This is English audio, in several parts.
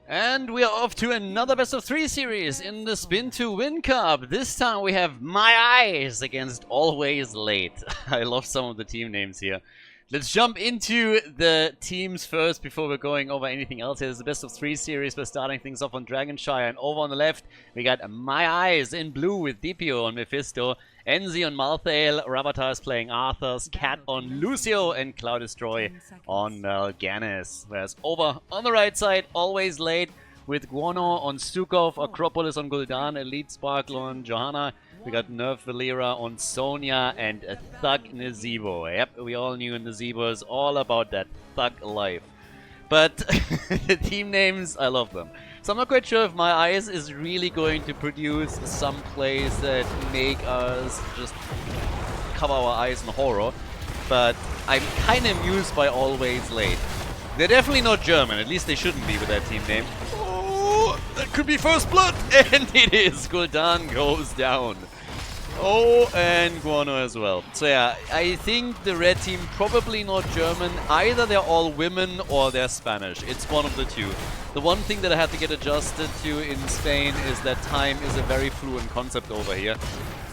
And we are off to another best of 3 series in the Spin to Win Cup. This time we have My Eyes against Always Late. I love some of the team names here. Let's jump into the teams first before we're going over anything else. Here's the best of 3 series. We're starting things off on Dragonshire, and over on the left we got My Eyes in blue with DPO on Mephisto, Enzi on Malthael, Rabatar is playing Arthas, Cat on Lucio, and Cloud Destroy on Mal'Ganis. Whereas over on the right side, Always Late with Guano on Stukov, Acropolis on Gul'dan, Elite Sparkle on Johanna. We got Nerf Valera on Sonya and a Thug Nazeebo. Yep, we all knew Nazeebo is all about that thug life. But the team names, I love them. So I'm not quite sure if My Eyes is really going to produce some plays that make us just cover our eyes in horror. But I'm kind of amused by Always Late. They're definitely not German, at least they shouldn't be with that team name. Oh, that could be First Blood! And it is! Gul'dan goes down. Oh, and Guano as well. So yeah, I think the red team probably not German. Either they're all women or they're Spanish. It's one of the two. The one thing that I had to get adjusted to in Spain is that time is a very fluent concept over here.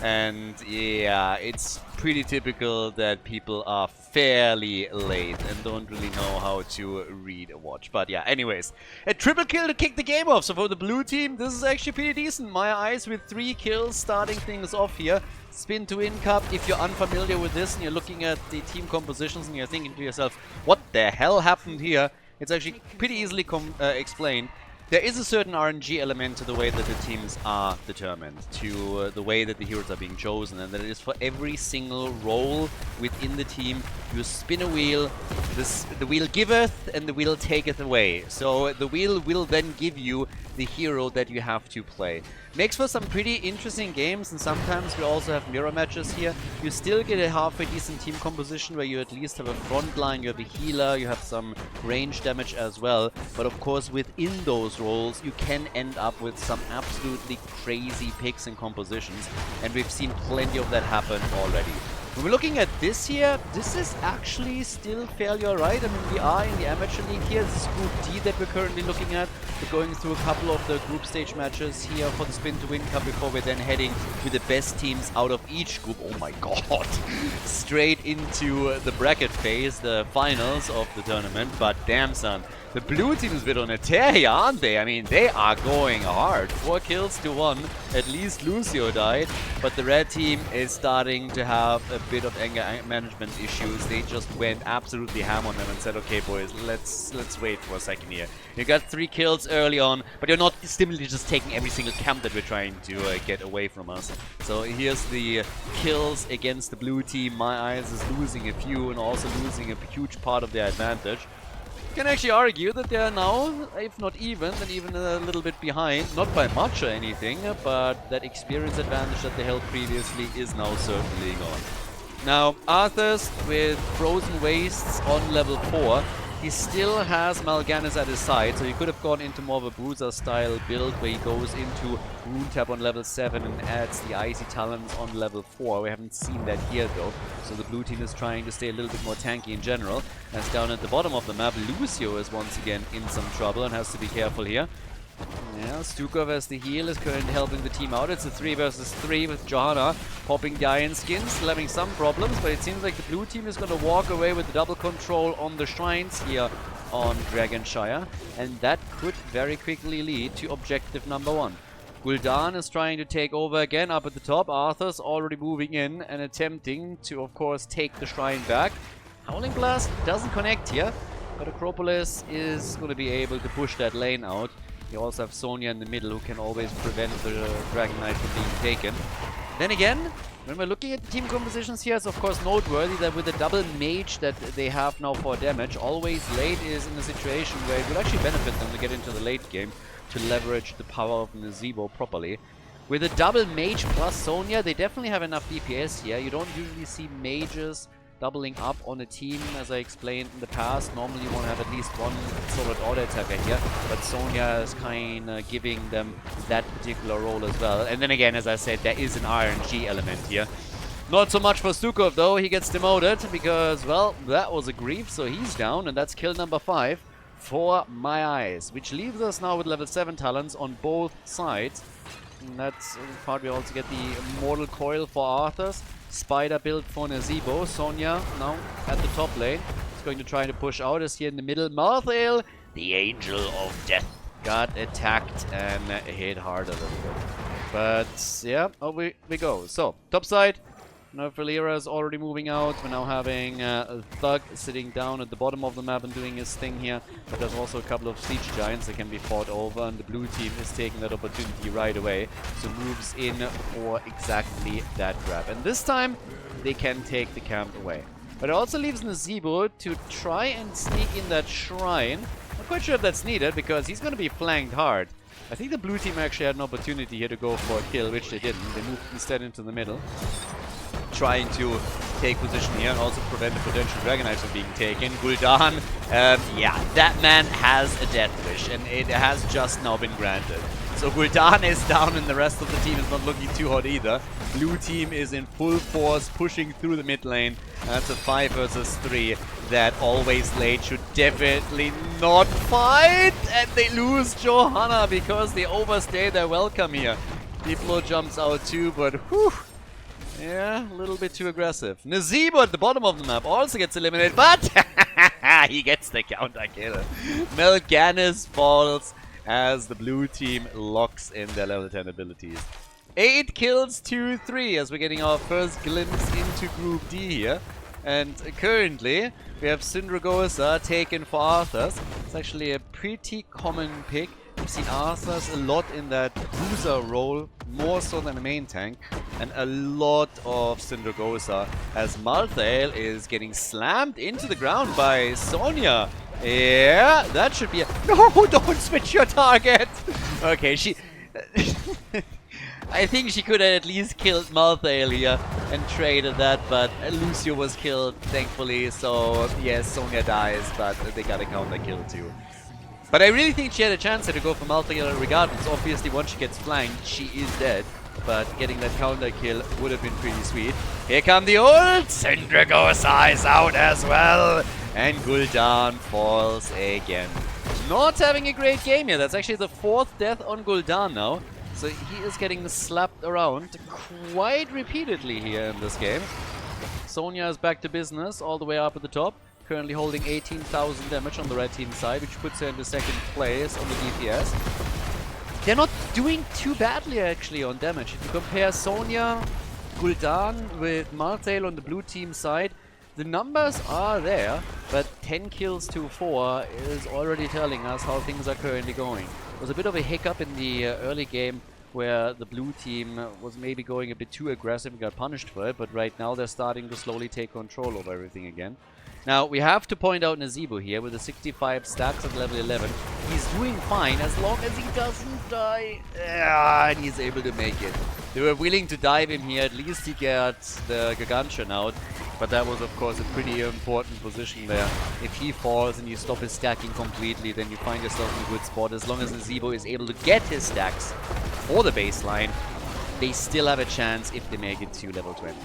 And yeah, it's pretty typical that people are fairly late and don't really know how to read a watch. But yeah, anyways, a triple kill to kick the game off. So for the blue team, this is actually pretty decent. My Eyes with 3 kills starting things off here. Spin to Win Cup. If you're unfamiliar with this and you're looking at the team compositions and you're thinking to yourself, what the hell happened here? It's actually pretty easily explained. There is a certain RNG element to the way that the teams are determined, to the way that the heroes are being chosen, and that it is for every single role within the team. You spin a wheel, the wheel giveth and the wheel taketh away. So the wheel will then give you the hero that you have to play. Makes for some pretty interesting games, and sometimes we also have mirror matches here. You still get a halfway decent team composition where you at least have a front line, you have a healer, you have some range damage as well. But of course within those roles you can end up with some absolutely crazy picks and compositions, and we've seen plenty of that happen already. When we're looking at this here, this is actually still fairly alright. I mean, we are in the amateur league here. This is Group D that we're currently looking at. We're going through a couple of the group stage matches here for the Spin to Win Cup before we're then heading to the best teams out of each group. Oh my god! Straight into the bracket phase, the finals of the tournament. But damn son, the blue team is a bit on a tear here, aren't they? I mean, they are going hard. 4 kills to 1. At least Lucio died. But the red team is starting to have a bit of anger management issues. They just went absolutely ham on them and said, okay boys, let's wait for a second here. You got 3 kills early on, but you're not simply just taking every single camp that we're trying to get away from us. So here's the kills against the blue team. My Eyes is losing a few and also losing a huge part of their advantage. Can actually argue that they are now, if not even, then even a little bit behind. Not by much or anything, but that experience advantage that they held previously is now certainly gone. Now, Arthas with Frozen Wastes on level 4. He still has Mal'Ganis at his side, so he could have gone into more of a Bruiser style build where he goes into Rune Tap on level 7 and adds the Icy Talons on level 4. We haven't seen that here though, so the blue team is trying to stay a little bit more tanky in general. As down at the bottom of the map, Lucio is once again in some trouble and has to be careful here. Yeah, Stukov as the heal is currently helping the team out. It's a 3 versus 3 with Johanna popping the Iron Skins, still having some problems, but it seems like the blue team is going to walk away with the double control on the shrines here on Dragonshire, and that could very quickly lead to objective number 1. Gul'dan is trying to take over again up at the top. Arthur's already moving in and attempting to, of course, take the shrine back. Howling Blast doesn't connect here, but Acropolis is going to be able to push that lane out. You also have Sonya in the middle who can always prevent the Dragon Knight from being taken. Then again, when we're looking at the team compositions here, it's of course noteworthy that with the double mage that they have now for damage, Always Late is in a situation where it would actually benefit them to get into the late game to leverage the power of Nazeebo properly. With a double mage plus Sonya, they definitely have enough DPS here. You don't usually see mages doubling up on a team, as I explained in the past. Normally you want to have at least one solid auto attacker here, but Sonya is kind of giving them that particular role as well. And then again, as I said, there is an RNG element here. Not so much for Stukov though, he gets demoted because, well, that was a grief, so he's down, and that's kill number 5 for My Eyes, which leaves us now with level 7 talents on both sides. And that's the part we also get the Immortal Coil for Arthas, Spider build for Nazeebo. Sonya now at the top lane. It's going to try to push out us here in the middle. Malthael, the Angel of Death, got attacked and hit hard a little bit. But yeah, over we go. So, top side. Now Valera is already moving out. We're now having Thug sitting down at the bottom of the map and doing his thing here. But there's also a couple of Siege Giants that can be fought over, and the blue team is taking that opportunity right away. So moves in for exactly that grab. And this time, they can take the camp away. But it also leaves Nazeebo to try and sneak in that shrine. Not quite sure if that's needed, because he's going to be flanked hard. I think the blue team actually had an opportunity here to go for a kill, which they didn't. They moved instead into the middle, trying to take position here and also prevent the potential Dragon Knights from being taken. Gul'dan, yeah, that man has a death wish, and it has just now been granted. So Gul'dan is down, and the rest of the team is not looking too hot either. Blue team is in full force, pushing through the mid lane. That's a 5 versus 3 that Always Late should definitely not fight, and they lose Johanna because they overstay their welcome here. Diplo jumps out too, but whew. Yeah, a little bit too aggressive. Nazeebo at the bottom of the map also gets eliminated, but he gets the counter kill. Melganis falls as the blue team locks in their level 10 abilities. 8 kills to 3 as we're getting our first glimpse into Group D here. And currently, we have Syndragosa taken for Arthas. It's actually a pretty common pick. We've seen Arthas a lot in that bruiser role, more so than a main tank, and a lot of Syndragosa as Malthael is getting slammed into the ground by Sonya. Yeah, that should be a... No, don't switch your target! Okay, she... I think she could have at least killed Malthael here and traded that, but Lucio was killed, thankfully, so yes, Sonya dies, but they got a counter kill too. But I really think she had a chance here to go for Malthael regardless. Obviously, once she gets flanked, she is dead. But getting that counter kill would have been pretty sweet. Here come the ult! Syndragosa is out as well! And Gul'dan falls again. Not having a great game here. That's actually the 4th death on Gul'dan now. So he is getting slapped around quite repeatedly here in this game. Sonya is back to business all the way up at the top. Currently holding 18,000 damage on the red team side, which puts her into 2nd place on the DPS. They're not doing too badly actually on damage. If you compare Sonya, Gul'dan with Malthael on the blue team side, the numbers are there, but 10 kills to 4 is already telling us how things are currently going. There was a bit of a hiccup in the early game where the blue team was maybe going a bit too aggressive and got punished for it, but right now they're starting to slowly take control over everything again. Now, we have to point out Nazeebo here with the 65 stacks at level 11. He's doing fine as long as he doesn't die. And he's able to make it. They were willing to dive him here. At least he gets the Gargantuan out. But that was, of course, a pretty important position there. If he falls and you stop his stacking completely, then you find yourself in a good spot. As long as Nazeebo is able to get his stacks for the baseline, they still have a chance if they make it to level 20.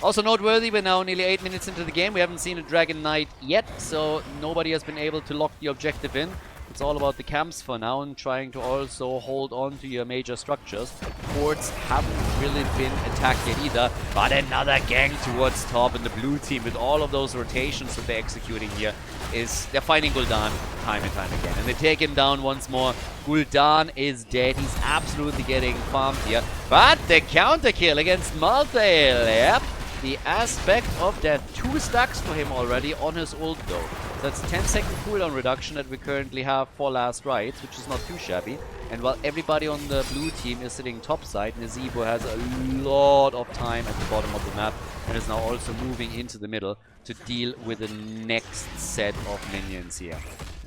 Also noteworthy, we're now nearly 8 minutes into the game. We haven't seen a Dragon Knight yet, so nobody has been able to lock the objective in. It's all about the camps for now and trying to also hold on to your major structures. Forts haven't really been attacked yet either, but another gang towards top, and the blue team with all of those rotations that they're executing here they're fighting Gul'dan time and time again. And they take him down once more. Gul'dan is dead. He's absolutely getting farmed here. But the counter kill against Malthael. Yep. The aspect of death. 2 stacks for him already on his ult though. So that's a 10-second cooldown reduction that we currently have for last rites, which is not too shabby. And while everybody on the blue team is sitting topside, Nazeebo has a lot of time at the bottom of the map and is now also moving into the middle to deal with the next set of minions here.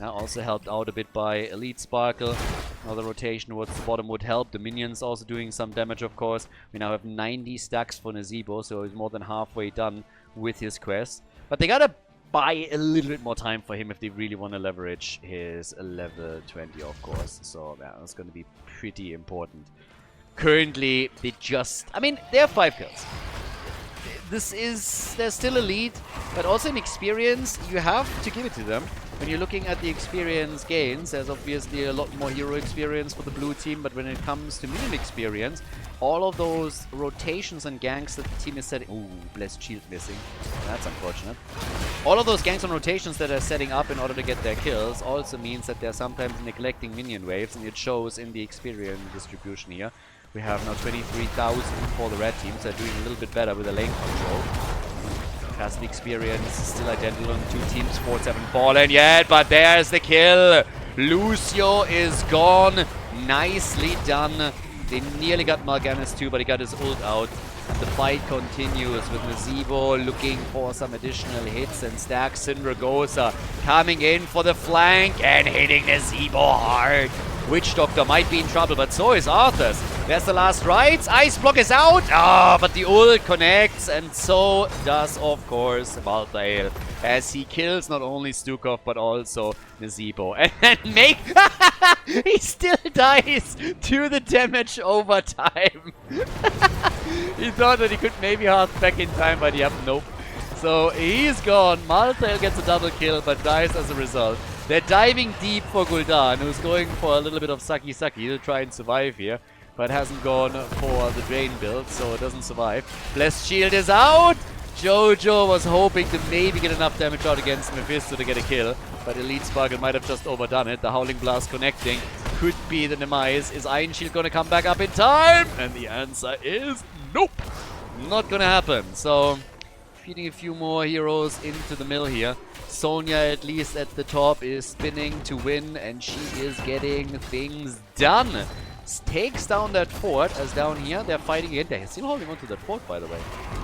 Also helped out a bit by Elite Sparkle. Another rotation towards the bottom would help. The minions also doing some damage, of course. We now have 90 stacks for Nazeebo, so he's more than halfway done with his quest. But they gotta buy a little bit more time for him if they really want to leverage his level 20, of course. So yeah, that's going to be pretty important. Currently, they just... I mean, they have 5 kills. They're still elite, but also in experience, you have to give it to them. when you're looking at the experience gains, there's obviously a lot more hero experience for the blue team, but when it comes to minion experience, all of those rotations and ganks that the team is setting... Ooh, blessed shield missing. That's unfortunate. All of those ganks and rotations that are setting up in order to get their kills also means that they're sometimes neglecting minion waves, and it shows in the experience distribution here. We have now 23,000 for the red teams. They're doing a little bit better with the lane control. Cast experience still identical on the two teams. 4-7 fallen yet, but there's the kill. Lucio is gone. Nicely done. They nearly got Mal'Ganis too, but he got his ult out. And the fight continues with Nazeebo looking for some additional hits, and Stack Syndragosa coming in for the flank and hitting Nazeebo hard. Witch Doctor might be in trouble, but so is Arthas. There's the last rights. Ice Block is out. Ah, but the ult connects, and so does, of course, Malthael, as he kills not only Stukov, but also Nazeebo. And then make... he still dies to the damage over time. He thought that he could maybe hark back in time, but yep, nope. So he's gone. Malthael gets a double kill, but dies as a result. They're diving deep for Gul'dan, who's going for a little bit of sucky to try and survive here, but hasn't gone for the drain build, so it doesn't survive. Blessed Shield is out! Jojo was hoping to maybe get enough damage out against Mephisto to get a kill, but Elite Sparkle might have just overdone it. The Howling Blast connecting could be the demise. Is Iron Shield going to come back up in time? And the answer is nope! Not going to happen. So, feeding a few more heroes into the mill here. Sonya, at least at the top, is spinning to win, and she is getting things done. Takes down that fort, as down here they're fighting it. They're still holding on to that fort, by the way.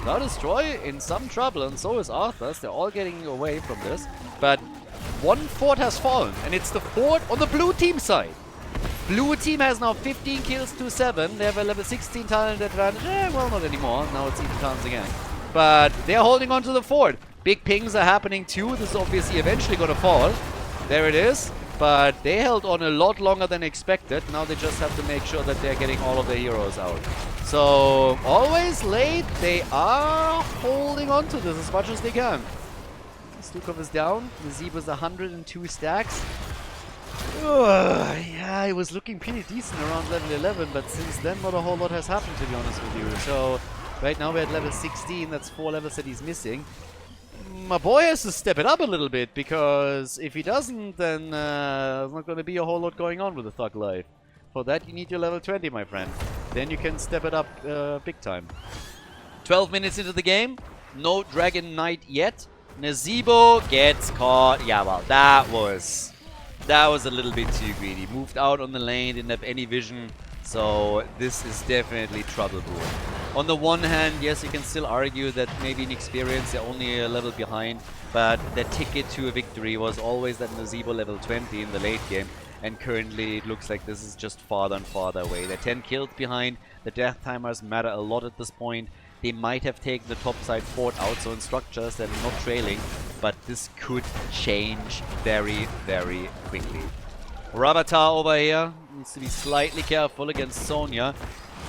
Now Destroy in some trouble, and so is Arthas. They're all getting away from this. But one fort has fallen, and it's the fort on the blue team side. Blue team has now 15 kills to 7. They have a level 16 talent advantage. Well, not anymore. Now it's even talents again. But they're holding on to the fort. Big pings are happening too. This is obviously eventually going to fall. There it is. But they held on a lot longer than expected. Now they just have to make sure that they're getting all of their heroes out. So, always late. They are holding on to this as much as they can. Stukov is down. Nazeebo is 102 stacks. Yeah, it was looking pretty decent around level 11, but since then not a whole lot has happened, to be honest with you. So, right now we're at level 16. That's 4 levels that he's missing. My boy has to step it up a little bit, because if he doesn't, then there's not going to be a whole lot going on with the Thug life. For that, you need your level 20, my friend. Then you can step it up big time. 12 minutes into the game. No Dragon Knight yet. Nazeebo gets caught. Yeah, well, that was a little bit too greedy. Moved out on the lane, didn't have any vision. So this is definitely trouble brewing. On the one hand, yes, you can still argue that maybe in experience they're only a level behind, but their ticket to a victory was always that Nazeebo level 20 in the late game, and currently it looks like this is just farther and farther away. They're 10 kills behind, the death timers matter a lot at this point. They might have taken the top side fort out, so in structures they're not trailing, but this could change very, very quickly. Rabatar over here needs to be slightly careful against Sonya.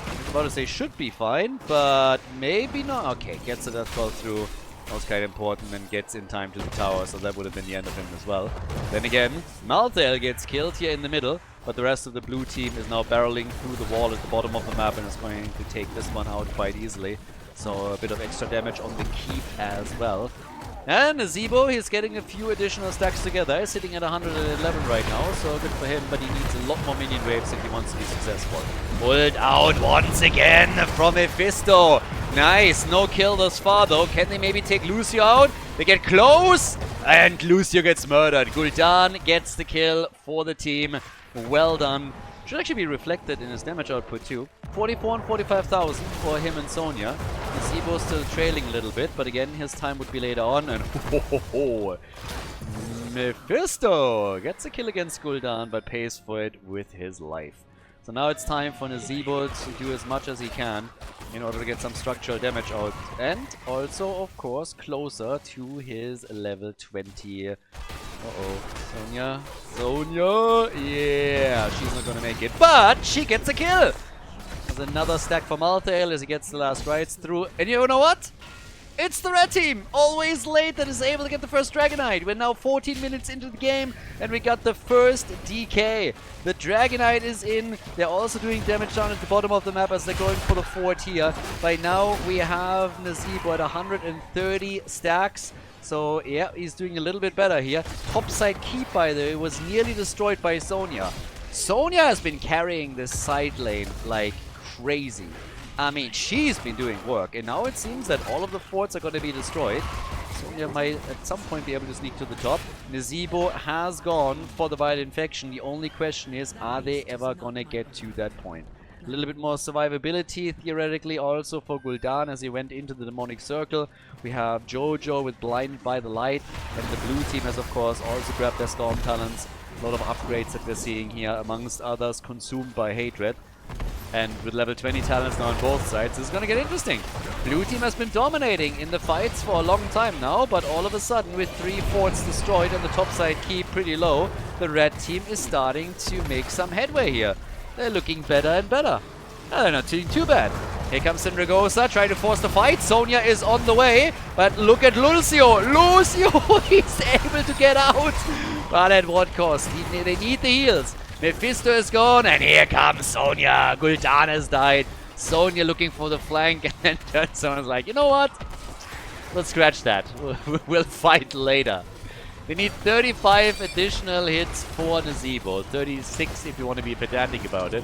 I was about to say should be fine, but maybe not. Okay, gets the death call through. That was kind of important, and gets in time to the tower, so that would have been the end of him as well. Then again, Malthael gets killed here in the middle, but the rest of the blue team is now barreling through the wall at the bottom of the map and is going to take this one out quite easily. So a bit of extra damage on the keep as well. And Nazeebo, he's getting a few additional stacks together. He's sitting at 111 right now, so good for him, but he needs a lot more minion waves if he wants to be successful. Pulled out once again from Mephisto. Nice, no kill thus far though. Can they maybe take Lucio out? They get close, and Lucio gets murdered. Gul'dan gets the kill for the team. Well done. Should actually be reflected in his damage output too. 44 and 45,000 for him and Sonya. Nazeebo still trailing a little bit, but again, his time would be later on. And Mephisto gets a kill against Gul'dan, but pays for it with his life. So now it's time for Nazeebo to do as much as he can in order to get some structural damage out. And also, of course, closer to his level 20. Uh-oh. Sonya, yeah, she's not gonna make it, but she gets a kill! There's another stack for Malthael as he gets the last rights through, and you know what? It's the red team, always late, that is able to get the first Dragonite. We're now 14 minutes into the game and we got the first DK. The Dragonite is in. They're also doing damage down at the bottom of the map as they're going for the 4th here. By now we have Nazebo at 130 stacks. So yeah, he's doing a little bit better here. Topside keep, by the way, was nearly destroyed by Sonya. Sonya has been carrying this side lane like crazy. I mean, she's been doing work, and now it seems that all of the forts are going to be destroyed. Sonya might at some point be able to sneak to the top. Nazebo has gone for the Vital Infection. The only question is, are they ever going to get to that point? A little bit more survivability, theoretically, also for Gul'dan as he went into the Demonic Circle. We have Jojo with Blinded by the Light, and the blue team has, of course, also grabbed their Storm Talents. A lot of upgrades that we're seeing here, amongst others, consumed by Hatred. And with level 20 talents now on both sides, this is going to get interesting. Blue team has been dominating in the fights for a long time now, but all of a sudden, with 3 forts destroyed and the top side keep pretty low, the red team is starting to make some headway here. They're looking better and better. They're not doing too bad. Here comes Syndragosa, trying to force the fight. Sonya is on the way, but look at Lucio. Lucio, he's able to get out. But at what cost? They need the heals. Mephisto is gone, and here comes Sonya. Gul'dan has died. Sonya looking for the flank, and then turns around and is like, you know what? Let's scratch that. We'll fight later. They need 35 additional hits for Nazebo. 36 if you want to be pedantic about it.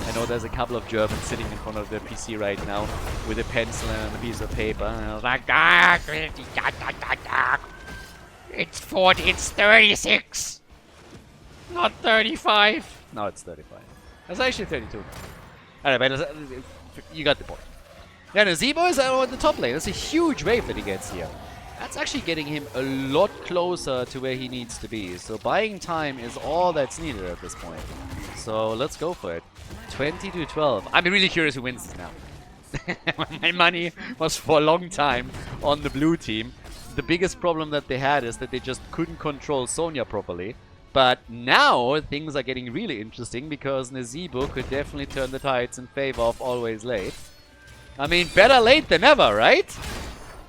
I know there's a couple of Germans sitting in front of their PC right now with a pencil and a piece of paper. And I was like, it's 40, it's 36. Not 35. No, it's 35. That's actually 32. Alright, but you got the point. Yeah, Nazebo is on the top lane. That's a huge wave that he gets here. That's actually getting him a lot closer to where he needs to be. So buying time is all that's needed at this point. So let's go for it. 20 to 12. I'm really curious who wins this now. My money was for a long time on the blue team. The biggest problem that they had is that they just couldn't control Sonya properly. But now things are getting really interesting because Nazebo could definitely turn the tides in favor of Always Late. I mean, better late than ever, right?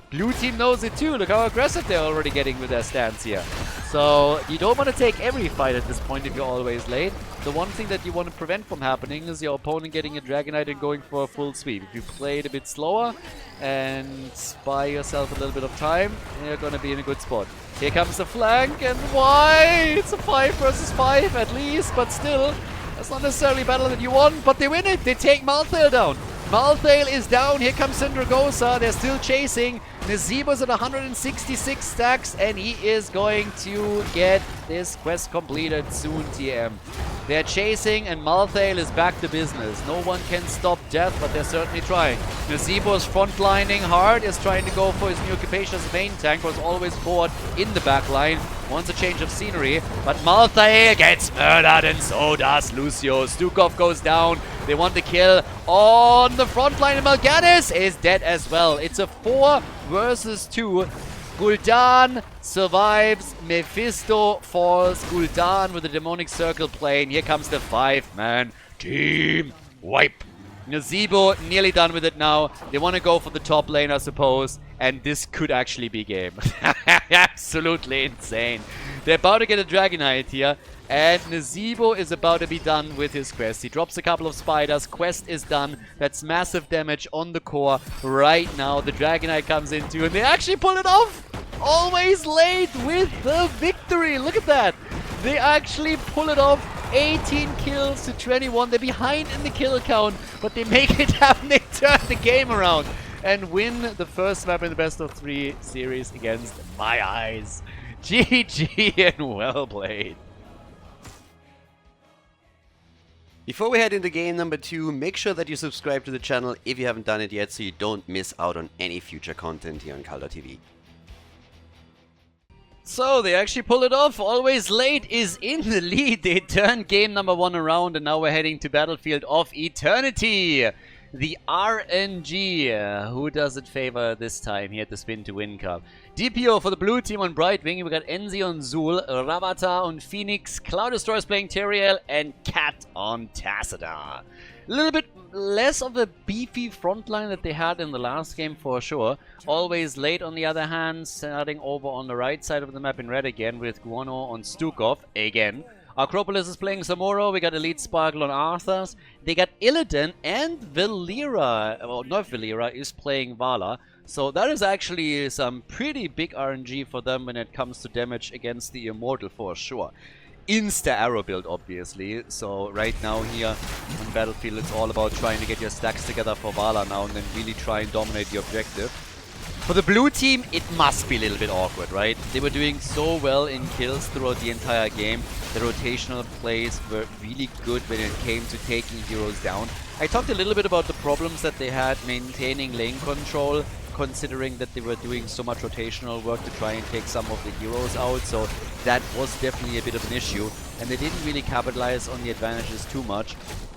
Blue team knows it too. Look how aggressive they're already getting with their stance here. So you don't want to take every fight at this point if you're always late. The one thing that you want to prevent from happening is your opponent getting a Dragonite and going for a full sweep. If you play it a bit slower and buy yourself a little bit of time, you're going to be in a good spot. Here comes the flank, and why? It's a 5 versus 5 at least, but still, that's not necessarily a battle that you want, but they win it. They take Malthael down. Malthael is down. Here comes Syndragosa. They're still chasing. Nazebo's at 166 stacks, and he is going to get this quest completed soon, TM. They're chasing, and Malthael is back to business. No one can stop death, but they're certainly trying. Nazebo's frontlining hard, is trying to go for his new capacious main tank, was always bored in the back line. Wants a change of scenery, but Malthael gets murdered, and so does Lucio. Stukov goes down. They want the kill on the front line, and Mal'Ganis is dead as well. It's a 4 versus 2. Gul'dan survives. Mephisto falls. Gul'dan with the Demonic Circle playing. Here comes the 5-man team wipe. Nazebo nearly done with it now. They want to go for the top lane, I suppose. And this could actually be game. Absolutely insane. They're about to get a Dragonite here. And Nazebo is about to be done with his quest. He drops a couple of spiders. Quest is done. That's massive damage on the core right now. The Dragonite comes in too, and they actually pull it off. Always late with the victory. Look at that. They actually pull it off. 18 kills to 21. They're behind in the kill count, but they make it happen. They turn the game around and win the first map in the best of 3 series against My Eyes. GG and well played. Before we head into game number 2, make sure that you subscribe to the channel if you haven't done it yet so you don't miss out on any future content here on Khaldor TV. So they actually pull it off. Always Late is in the lead. They turn game number 1 around, and now we're heading to Battlefield of Eternity. The RNG. Who does it favor this time here at the Spin to Win Cup? DPO for the blue team on Brightwing. We got Enzi on Zul, Ravata on Phoenix, Cloud Destroyer is playing Teriel, and Cat on Tassadar. A little bit less of a beefy frontline that they had in the last game for sure. Always Late on the other hand, starting over on the right side of the map in red again with Guano on Stukov again. Acropolis is playing Samuro, we got Elite Sparkle on Arthas. They got Illidan and Valera, well not Valera, is playing Vala. So that is actually some pretty big RNG for them when it comes to damage against the Immortal for sure. Insta arrow build obviously, so right now here on Battlefield it's all about trying to get your stacks together for Vala now and then really try and dominate the objective. For the blue team, it must be a little bit awkward, right? They were doing so well in kills throughout the entire game. The rotational plays were really good when it came to taking heroes down. I talked a little bit about the problems that they had maintaining lane control, considering that they were doing so much rotational work to try and take some of the heroes out, so that was definitely a bit of an issue. And they didn't really capitalize on the advantages too much.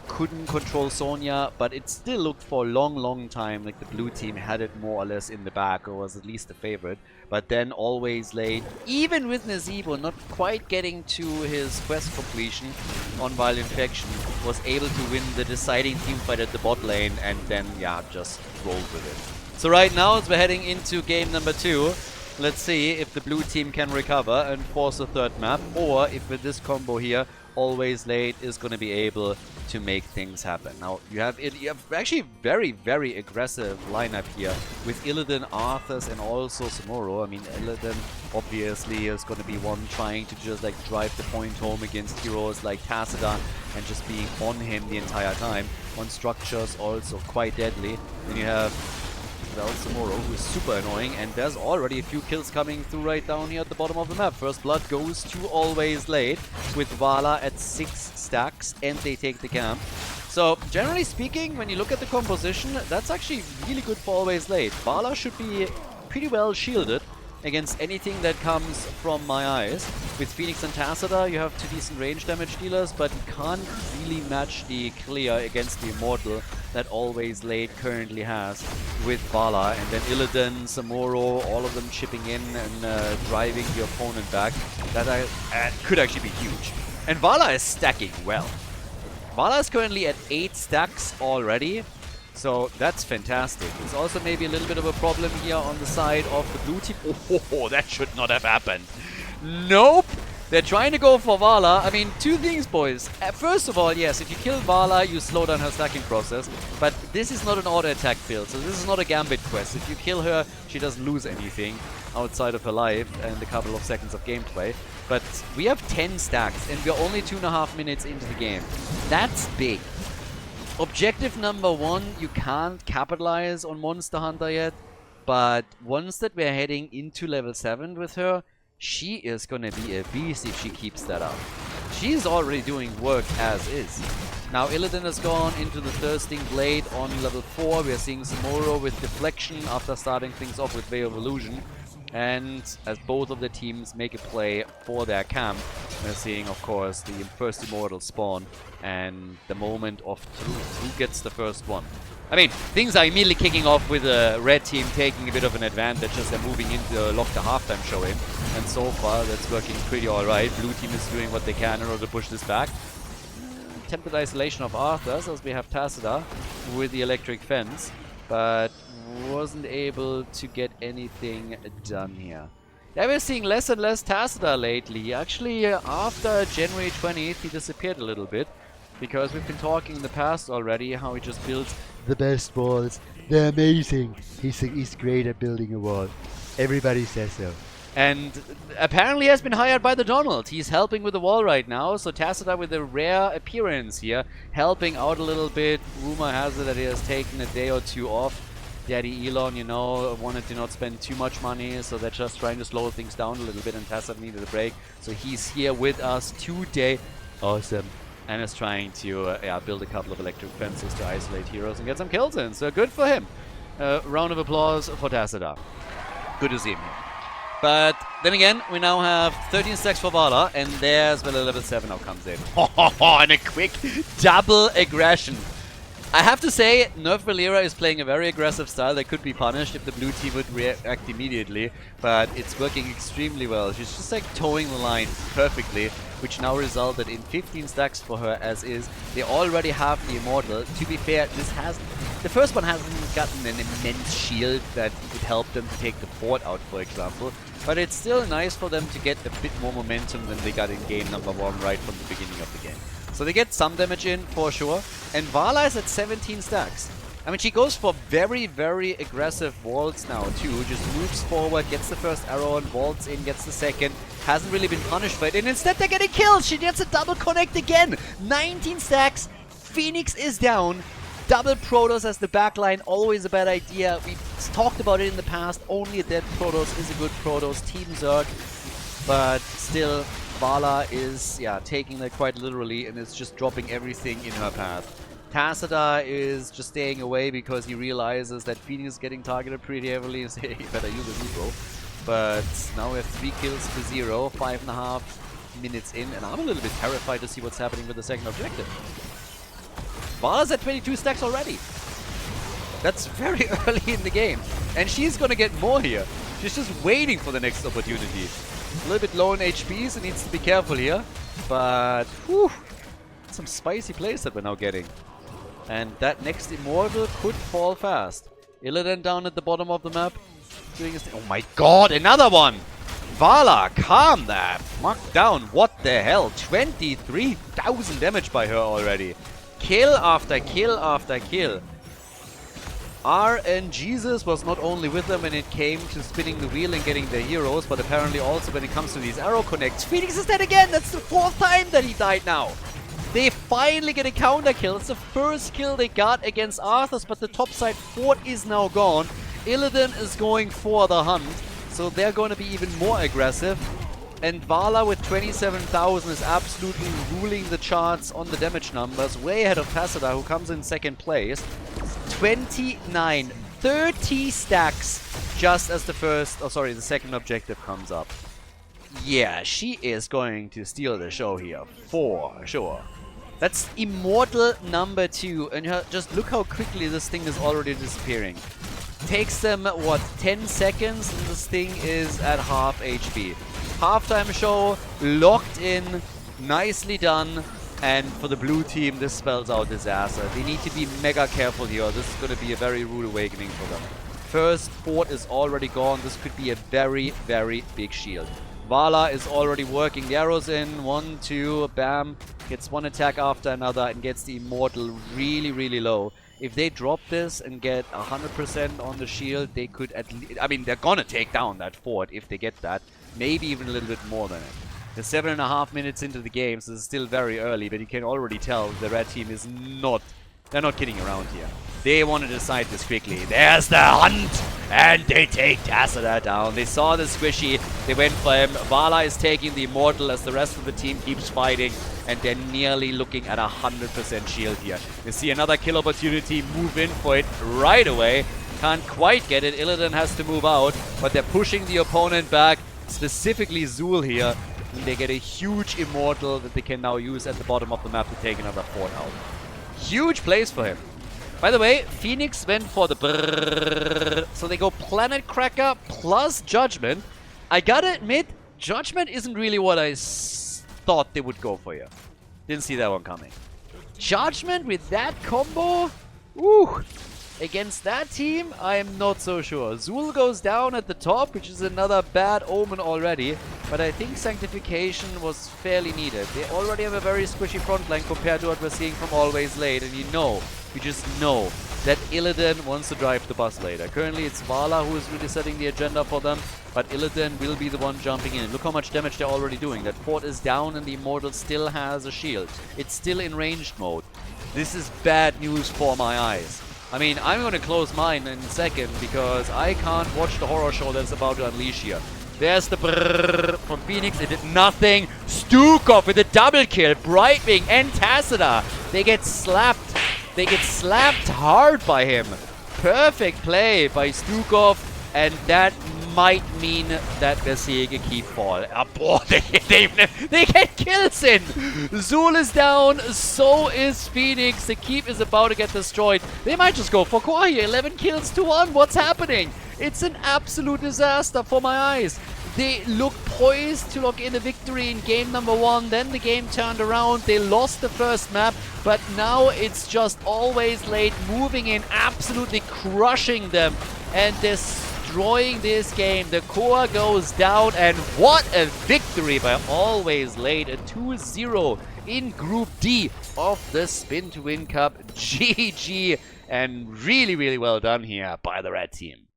Couldn't control Sonya, but it still looked for a long time like the blue team had it more or less in the back, or was at least the favorite. But then Always Late, even with Nazeebo not quite getting to his quest completion on Vile Infection, was able to win the deciding teamfight at the bot lane and then, yeah, just rolled with it. So right now, as we're heading into game number 2, let's see if the blue team can recover and force a third map, or if with this combo here, Always Late is going to be able to make things happen. Now, you have actually very aggressive lineup here with Illidan, Arthas, and also Samuro. I mean, Illidan obviously is going to be one trying to just like drive the point home against heroes like Tassadar and just being on him the entire time. On structures also quite deadly. Then you have Samuro, who is super annoying, and there's already a few kills coming through right down here at the bottom of the map. First blood goes to Always Late with Vala at 6 stacks, and they take the camp. So, generally speaking, when you look at the composition, that's actually really good for Always Late. Vala should be pretty well shielded against anything that comes from my eyes. With Phoenix and Tassadar, you have 2 decent range damage dealers, but you can't really match the clear against the Immortal that Always Late currently has with Vala. And then Illidan, Samuro, all of them chipping in and driving the opponent back. That could actually be huge. And Vala is stacking well. Vala is currently at 8 stacks already. So that's fantastic. There's also maybe a little bit of a problem here on the side of the blue team. Oh, that should not have happened. Nope. They're trying to go for Vala. I mean, 2 things, boys. First of all, yes, if you kill Vala, you slow down her stacking process. But this is not an auto-attack build, so this is not a Gambit quest. If you kill her, she doesn't lose anything outside of her life and a couple of seconds of gameplay. But we have 10 stacks, and we're only 2.5 minutes into the game. That's big. Objective number 1, you can't capitalize on Monster Hunter yet, but once that we're heading into level 7 with her, she is gonna be a beast if she keeps that up. She's already doing work as is. Now Illidan has gone into the Thirsting Blade on level 4. We're seeing Samuro with Deflection after starting things off with Veil of Illusion. And as both of the teams make a play for their camp, we're seeing, of course, the first Immortal spawn and the moment of truth. Who gets the first one? I mean, things are immediately kicking off with the red team taking a bit of an advantage as they're moving into lock the halftime show in. And so far, that's working pretty alright. Blue team is doing what they can in order to push this back. Attempted isolation of Arthas as we have Tassadar with the electric fence, but wasn't able to get anything done here. Yeah, we're seeing less and less Tassadar lately. Actually, after January 20th, he disappeared a little bit, because we've been talking in the past already how he just builds the best walls. They're amazing. He's great at building a wall. Everybody says so. And apparently has been hired by the Donald. He's helping with the wall right now, so Tassadar with a rare appearance here, helping out a little bit. Rumor has it that he has taken a day or 2 off. Daddy Elon, you know, wanted to not spend too much money, so they're just trying to slow things down a little bit, and Tassadar needed a break. So he's here with us today. Awesome. And is trying to build a couple of electric fences to isolate heroes and get some kills in. So good for him. Round of applause for Tassadar. Good to see him here. But then again, we now have 13 stacks for Vala, and there's where the level 7 now comes in. And a quick double aggression. I have to say, Nerf Valera is playing a very aggressive style that could be punished if the blue team would react immediately, but it's working extremely well. She's just like towing the line perfectly, which now resulted in 15 stacks for her as is. They already have the Immortal. To be fair, the first one hasn't gotten an immense shield that would help them to take the fort out, for example, but it's still nice for them to get a bit more momentum than they got in game number 1 right from the beginning of the game. So they get some damage in, for sure. And Vala is at 17 stacks. I mean, she goes for very, very aggressive vaults now, too. Just moves forward, gets the first arrow and vaults in, gets the second. Hasn't really been punished by it. And instead they're getting killed! She gets a double connect again! 19 stacks. Phoenix is down. Double Protoss as the backline, always a bad idea. We've talked about it in the past. Only a dead Protoss is a good Protoss. Team Zerg. But still, Vala is, taking that quite literally and is just dropping everything in her path. Tassadar is just staying away because he realizes that Phoenix is getting targeted pretty heavily and say, hey, you better use a Negro. But now we have 3 kills to 0, 5.5 minutes in, and I'm a little bit terrified to see what's happening with the second objective. Vala's at 22 stacks already. That's very early in the game. And she's gonna get more here. She's just waiting for the next opportunity. A little bit low in HP, so needs to be careful here. But, whew, some spicy plays that we're now getting. And that next Immortal could fall fast. Illidan down at the bottom of the map. Doing his thing. Oh my god, another one! Vala, calm that! Marked down, what the hell? 23,000 damage by her already. Kill after kill after kill. RNGesus was not only with them when it came to spinning the wheel and getting their heroes, but apparently also when it comes to these arrow connects. Phoenix is dead again! That's the 4th time that he died now! They finally get a counter kill. It's the first kill they got against Arthas, but the topside fort is now gone. Illidan is going for the hunt, so they're going to be even more aggressive. And Vala with 27,000 is absolutely ruling the charts on the damage numbers, way ahead of Tassadar, who comes in 2nd place. 29, 30 stacks just as the second objective comes up. Yeah, she is going to steal the show here, for sure. That's Immortal number 2, and just look how quickly this thing is already disappearing. Takes them, what, 10 seconds, and this thing is at half HP. Halftime show, locked in, nicely done, and for the blue team, this spells out disaster. They need to be mega careful here. This is going to be a very rude awakening for them. First fort is already gone. This could be a very, very big shield. Vala is already working the arrows in. 1, 2, bam. Gets one attack after another and gets the Immortal really, really low. If they drop this and get 100% on the shield, they could at least... I mean, they're gonna take down that fort if they get that. Maybe even a little bit more than it. They're 7.5 minutes into the game, so it's still very early, but you can already tell the red team is not... They're not kidding around here. They want to decide this quickly. There's the hunt! And they take Tassadar down. They saw the squishy. They went for him. Vala is taking the Immortal as the rest of the team keeps fighting. And they're nearly looking at 100% shield here. They see another kill opportunity. Move in for it right away. Can't quite get it. Illidan has to move out. But they're pushing the opponent back. Specifically Zul here. And they get a huge Immortal that they can now use at the bottom of the map to take another fort out. Huge plays for him. By the way, Phoenix went for the brrrr, so they go Planet Cracker plus Judgment. I gotta admit, Judgment isn't really what I thought they would go for here. Didn't see that one coming. Judgment with that combo? Ooh. Against that team, I am not so sure. Zul goes down at the top, which is another bad omen already. But I think Sanctification was fairly needed. They already have a very squishy front line compared to what we're seeing from Always Late. And you just know that Illidan wants to drive the bus later. Currently it's Vala who is really setting the agenda for them. But Illidan will be the one jumping in. Look how much damage they're already doing. That fort is down and the Immortal still has a shield. It's still in ranged mode. This is bad news for my eyes. I mean, I'm going to close mine in a second because I can't watch the horror show that's about to unleash here. There's the brrrr from Phoenix. It did nothing. Stukov with a double kill. Brightwing and Tassadar. They get slapped. They get slapped hard by him. Perfect play by Stukov. And that might mean that Besiege keep fall. Boy, they get kills in! Zul is down, so is Phoenix. The keep is about to get destroyed. They might just go for Kwa here. 11 kills to 1. What's happening? It's an absolute disaster for my eyes. They look poised to lock in a victory in game number 1. Then the game turned around. They lost the first map, but now it's just always late, moving in, absolutely crushing them and destroying this game. The core goes down, and what a victory by Always Late. A 2-0 in Group D of the Spin to Win Cup. GG, and really, really well done here by the red team.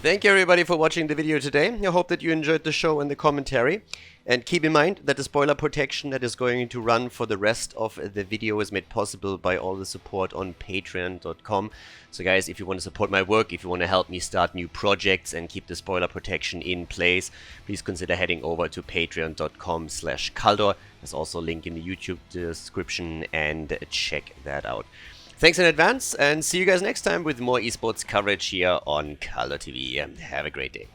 Thank you everybody for watching the video today. I hope that you enjoyed the show and the commentary. And keep in mind that the spoiler protection that is going to run for the rest of the video is made possible by all the support on patreon.com. So guys, if you want to support my work, if you want to help me start new projects and keep the spoiler protection in place, please consider heading over to patreon.com/Khaldor. There's also a link in the YouTube description, and check that out. Thanks in advance, and see you guys next time with more esports coverage here on Khaldor TV. Have a great day.